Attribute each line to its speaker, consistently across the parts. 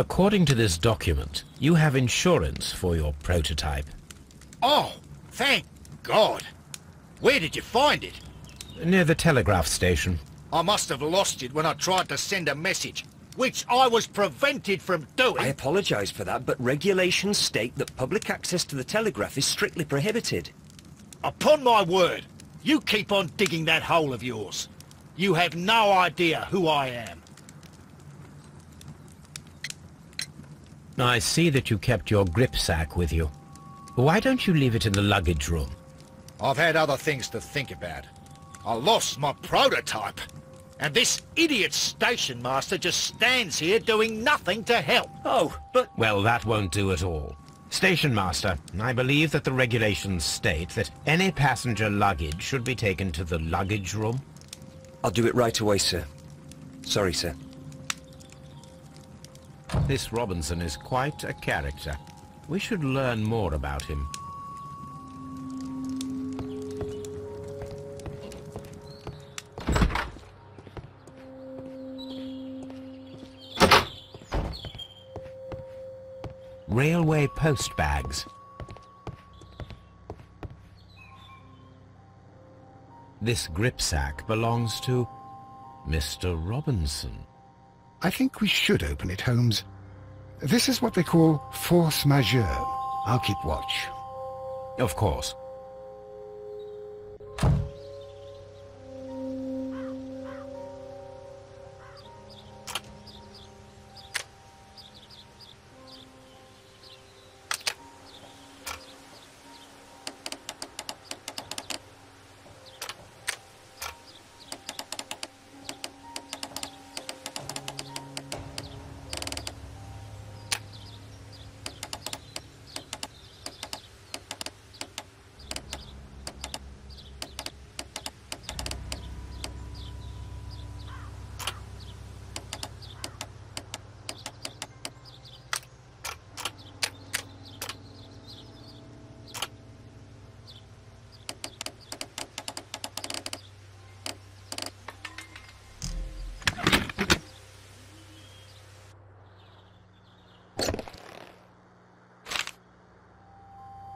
Speaker 1: According to this document, you have insurance for your prototype.
Speaker 2: Oh, thank God. Where did you find it?
Speaker 1: Near the telegraph station.
Speaker 2: I must have lost it when I tried to send a message, which I was prevented from doing.
Speaker 3: I apologise for that, but regulations state that public access to the telegraph is strictly prohibited.
Speaker 2: Upon my word, you keep on digging that hole of yours. You have no idea who I am.
Speaker 1: I see that you kept your gripsack with you. Why don't you leave it in the luggage room?
Speaker 2: I've had other things to think about. I lost my prototype. And this idiot station master just stands here doing nothing to help.
Speaker 3: Oh, but...
Speaker 1: Well, that won't do at all. Station master, I believe that the regulations state that any passenger luggage should be taken to the luggage room.
Speaker 3: I'll do it right away, sir. Sorry, sir.
Speaker 1: This Robinson is quite a character. We should learn more about him. Railway post bags. This gripsack belongs to Mr. Robinson.
Speaker 4: I think we should open it, Holmes. This is what they call force majeure. I'll keep watch.
Speaker 1: Of course.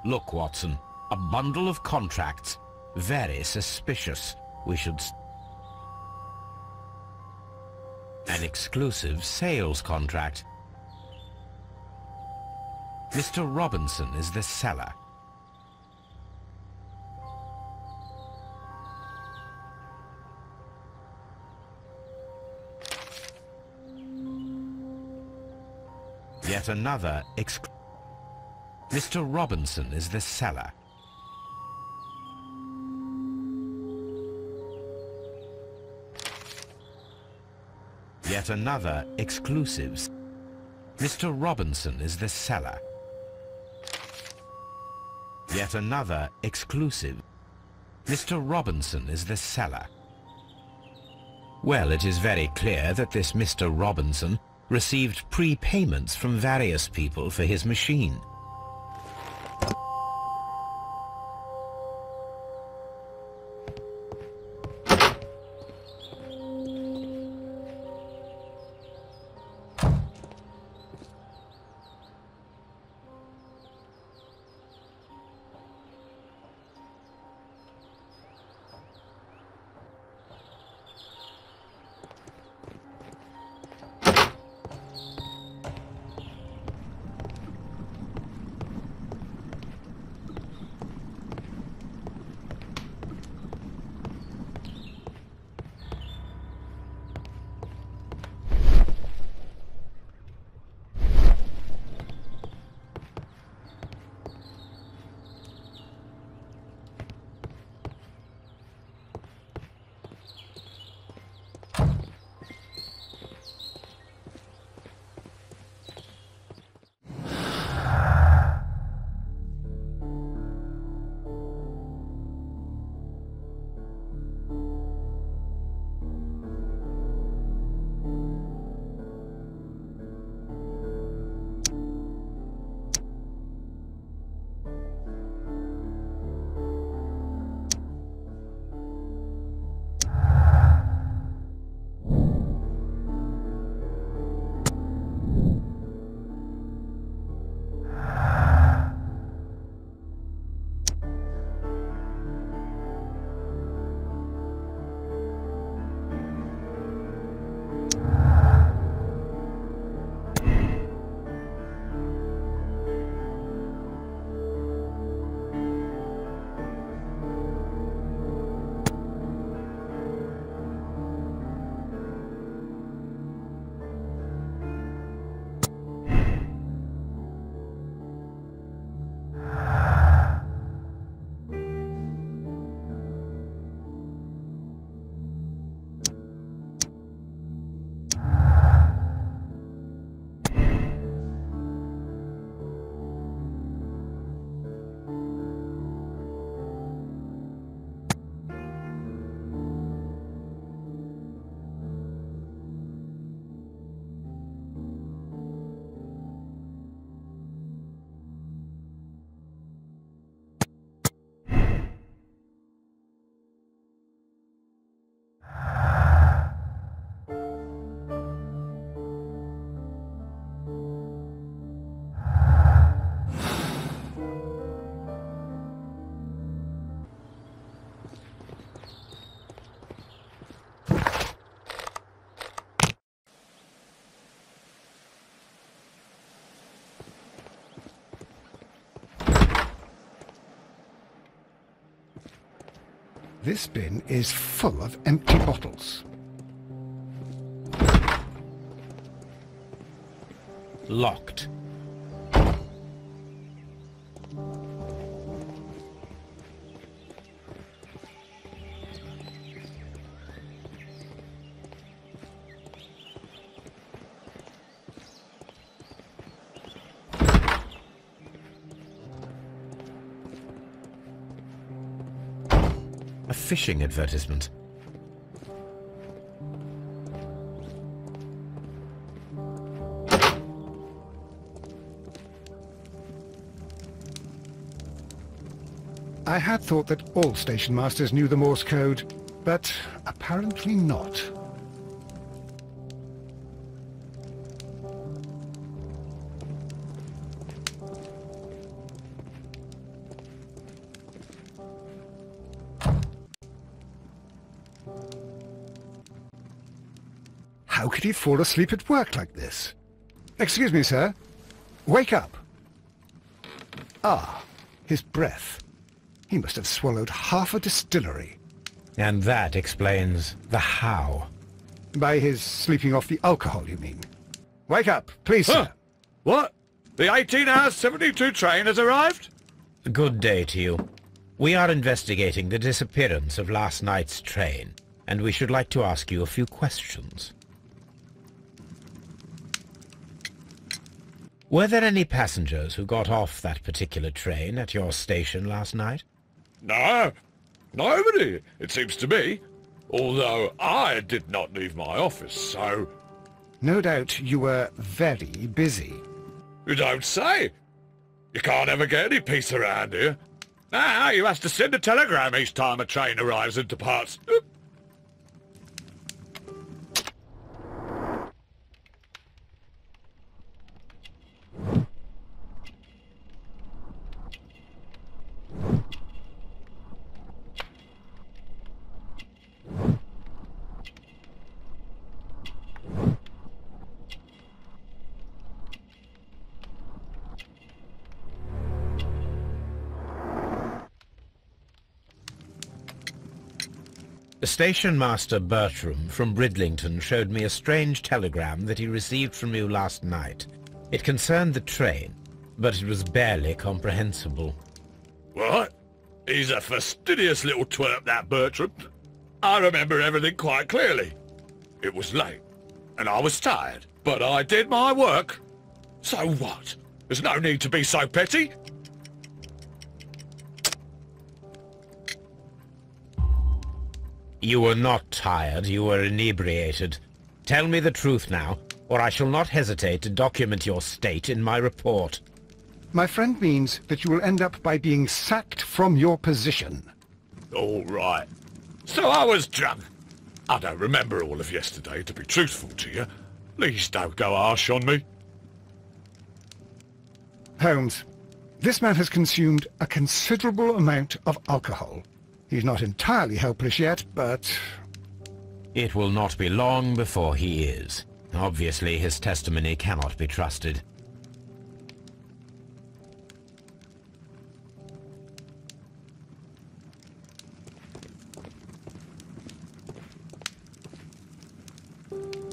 Speaker 1: Look, Watson, a bundle of contracts. Very suspicious. We should... An exclusive sales contract. Mr. Robinson is the seller. Yet another Mr. Robinson is the seller. Yet another exclusive. Mr. Robinson is the seller. Yet another exclusive. Mr. Robinson is the seller. Well, it is very clear that this Mr. Robinson received prepayments from various people for his machine.
Speaker 4: This bin is full of empty bottles.
Speaker 1: Locked. A fishing advertisement.
Speaker 4: I had thought that all station masters knew the Morse code, but apparently not. How could he fall asleep at work like this? Excuse me, sir. Wake up. Ah, his breath. He must have swallowed half a distillery.
Speaker 1: And that explains the how.
Speaker 4: By his sleeping off the alcohol, you mean? Wake up, please, sir.
Speaker 5: What? The 18-hour 72 train has arrived?
Speaker 1: Good day to you. We are investigating the disappearance of last night's train, and we should like to ask you a few questions. Were there any passengers who got off that particular train at your station last night?
Speaker 5: No, nobody, it seems to me. Although I did not leave my office, so...
Speaker 4: No doubt you were very busy.
Speaker 5: You don't say. You can't ever get any peace around here. Now you have to send a telegram each time a train arrives and departs.
Speaker 1: Station Master Bertram from Bridlington showed me a strange telegram that he received from you last night. It concerned the train, but it was barely comprehensible.
Speaker 5: What? He's a fastidious little twerp, that Bertram. I remember everything quite clearly. It was late, and I was tired, but I did my work. So what? There's no need to be so petty.
Speaker 1: You were not tired, you were inebriated. Tell me the truth now, or I shall not hesitate to document your state in my report.
Speaker 4: My friend means that you will end up by being sacked from your position.
Speaker 5: All right. So I was drunk. I don't remember all of yesterday, to be truthful to you. Please don't go harsh on me.
Speaker 4: Holmes, this man has consumed a considerable amount of alcohol. He's not entirely helpless yet, but...
Speaker 1: It will not be long before he is. Obviously, his testimony cannot be trusted.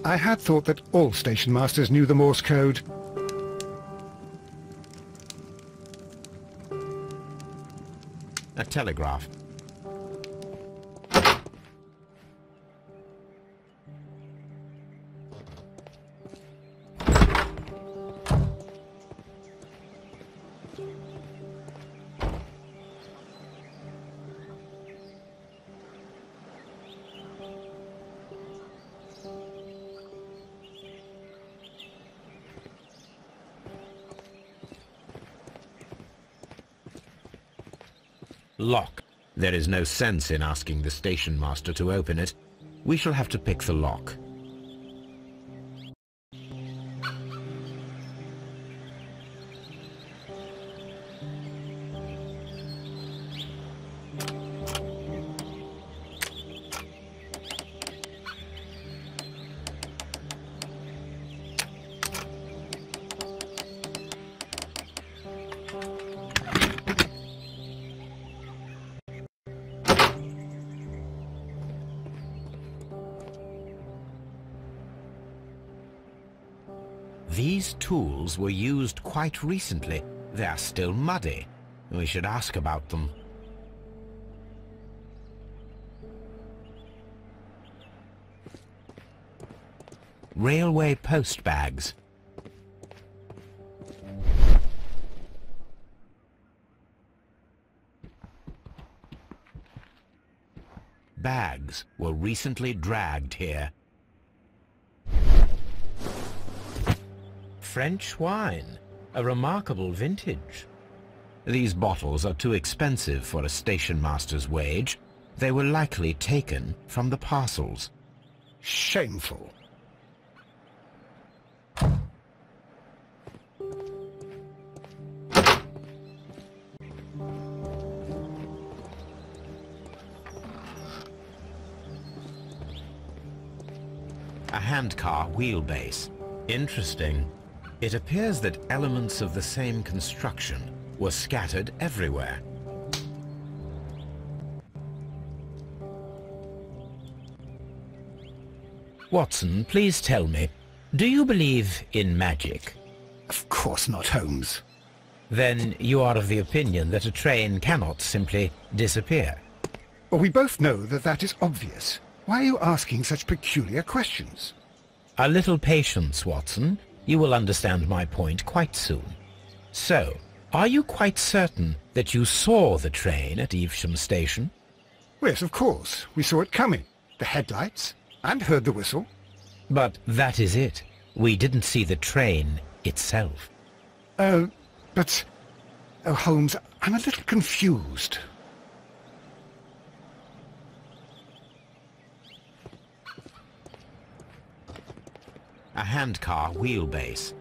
Speaker 4: I had thought that all station masters knew the Morse code.
Speaker 1: A telegraph. Lock. There is no sense in asking the station master to open it. We shall have to pick the lock. These tools were used quite recently. They are still muddy. We should ask about them. Railway post bags. Bags were recently dragged here. French wine, a remarkable vintage. These bottles are too expensive for a station master's wage. They were likely taken from the parcels.
Speaker 4: Shameful.
Speaker 1: A handcar wheelbase. Interesting. It appears that elements of the same construction were scattered everywhere. Watson, please tell me, do you believe in magic?
Speaker 4: Of course not, Holmes.
Speaker 1: Then you are of the opinion that a train cannot simply disappear.
Speaker 4: Well, we both know that that is obvious. Why are you asking such peculiar questions?
Speaker 1: A little patience, Watson. You will understand my point quite soon. So, are you quite certain that you saw the train at Evesham Station?
Speaker 4: Yes, of course. We saw it coming. The headlights, and heard the whistle.
Speaker 1: But that is it. We didn't see the train itself.
Speaker 4: But... Oh, Holmes, I'm a little confused.
Speaker 1: A handcar wheelbase.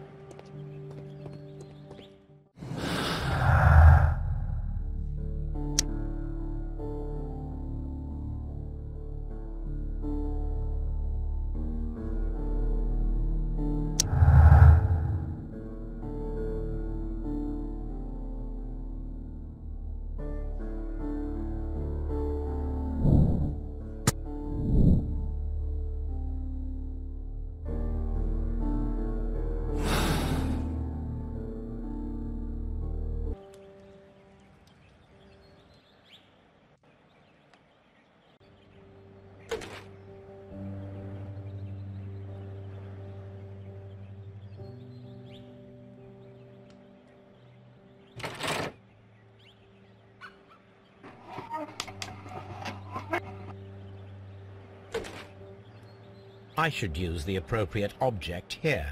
Speaker 1: I should use the appropriate object here.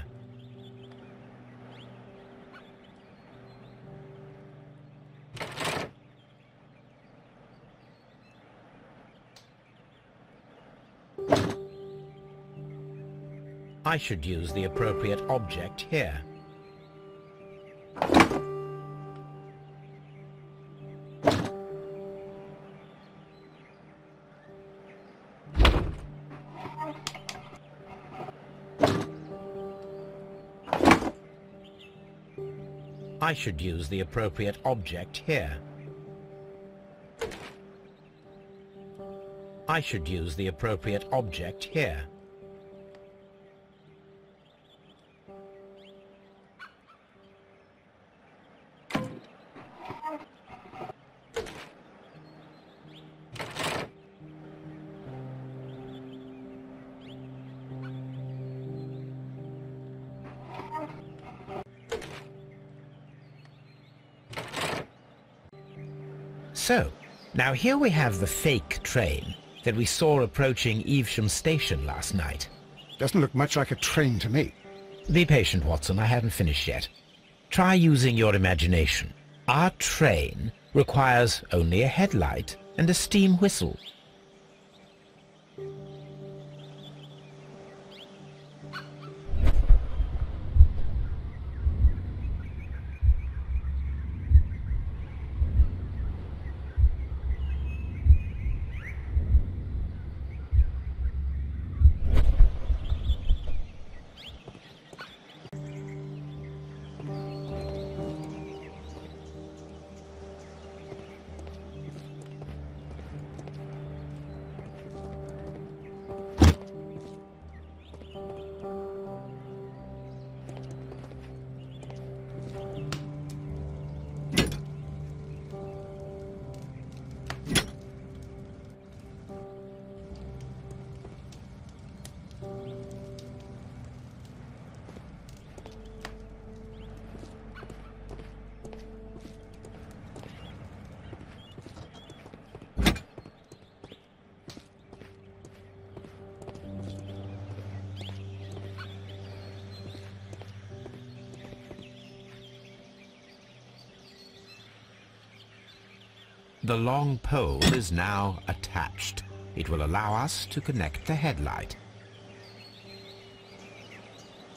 Speaker 1: I should use the appropriate object here. I should use the appropriate object here. I should use the appropriate object here. So, now here we have the fake train that we saw approaching Evesham Station last night.
Speaker 4: Doesn't look much like a train to me.
Speaker 1: Be patient, Watson, I haven't finished yet. Try using your imagination. Our train requires only a headlight and a steam whistle. The long pole is now attached. It will allow us to connect the headlight.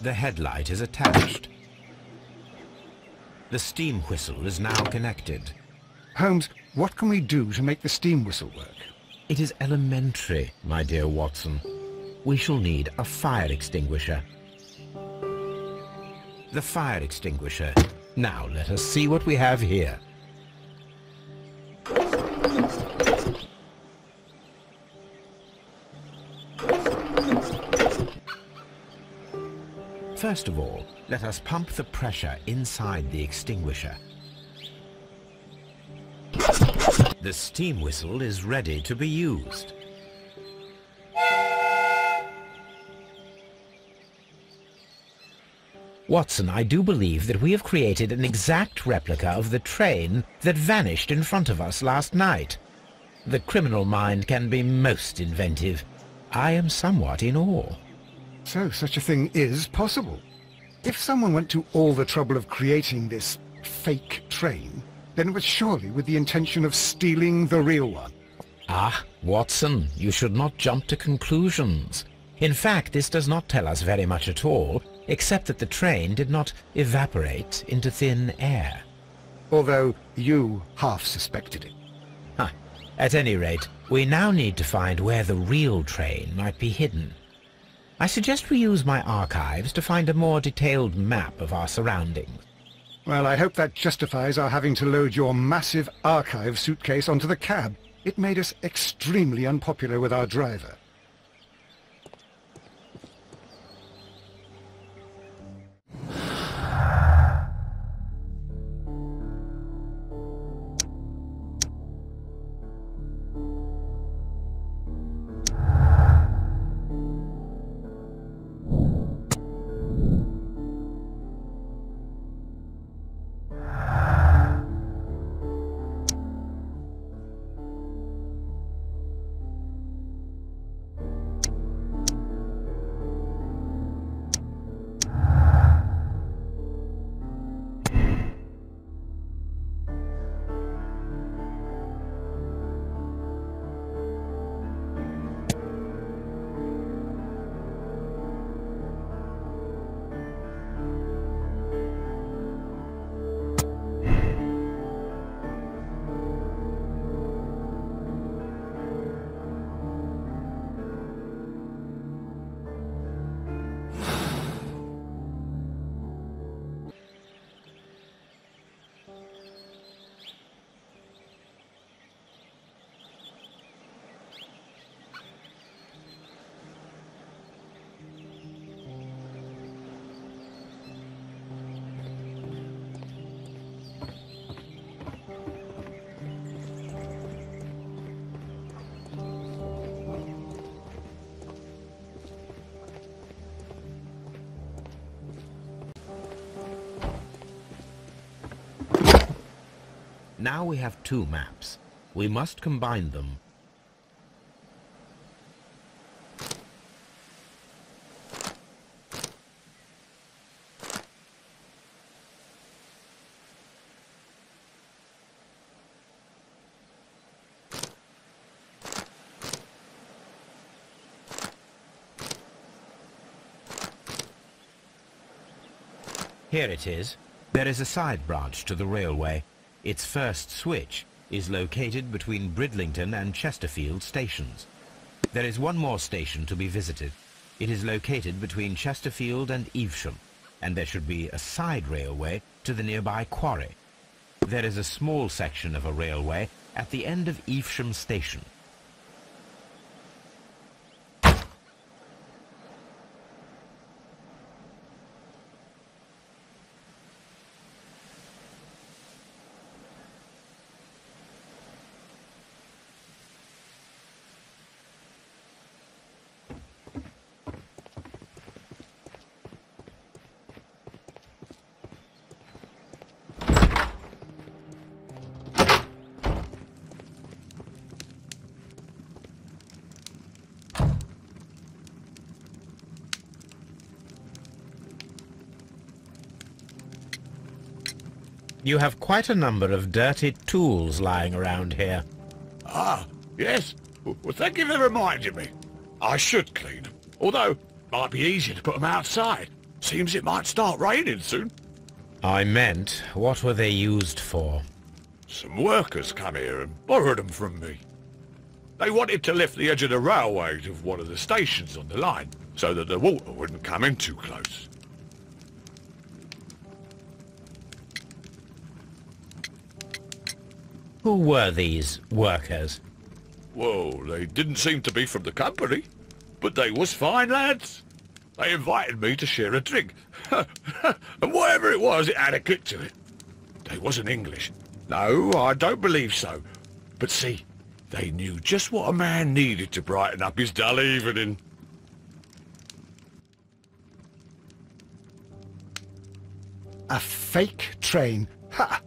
Speaker 1: The headlight is attached. The steam whistle is now connected.
Speaker 4: Holmes, what can we do to make the steam whistle work?
Speaker 1: It is elementary, my dear Watson. We shall need a fire extinguisher. The fire extinguisher. Now let us see what we have here. First of all, let us pump the pressure inside the extinguisher. The steam whistle is ready to be used. Watson, I do believe that we have created an exact replica of the train that vanished in front of us last night. The criminal mind can be most inventive. I am somewhat in awe.
Speaker 4: So such a thing is possible. If someone went to all the trouble of creating this fake train, then it was surely with the intention of stealing the real one.
Speaker 1: Ah, Watson, you should not jump to conclusions. In fact, this does not tell us very much at all, except that the train did not evaporate into thin air.
Speaker 4: Although you half suspected it.
Speaker 1: Huh. At any rate, we now need to find where the real train might be hidden. I suggest we use my archives to find a more detailed map of our surroundings.
Speaker 4: Well, I hope that justifies our having to load your massive archive suitcase onto the cab. It made us extremely unpopular with our driver.
Speaker 1: Now we have two maps. We must combine them. Here it is. There is a side branch to the railway. Its first switch is located between Bridlington and Chesterfield stations. There is one more station to be visited. It is located between Chesterfield and Evesham, and there should be a side railway to the nearby quarry. There is a small section of a railway at the end of Evesham station. You have quite a number of dirty tools lying around here.
Speaker 5: Ah, yes. Well, thank you for reminding me. I should clean them. Although, it might be easier to put them outside. Seems it might start raining soon.
Speaker 1: I meant, what were they used for?
Speaker 5: Some workers come here and borrowed them from me. They wanted to lift the edge of the railway to one of the stations on the line, so that the water wouldn't come in too close.
Speaker 1: Who were these workers?
Speaker 5: Well, they didn't seem to be from the company, but they was fine lads. They invited me to share a drink, and whatever it was, it had a kick to it. They wasn't English. No, I don't believe so. But see, they knew just what a man needed to brighten up his dull evening.
Speaker 4: A fake train. Ha!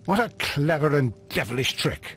Speaker 4: What a clever and devilish trick.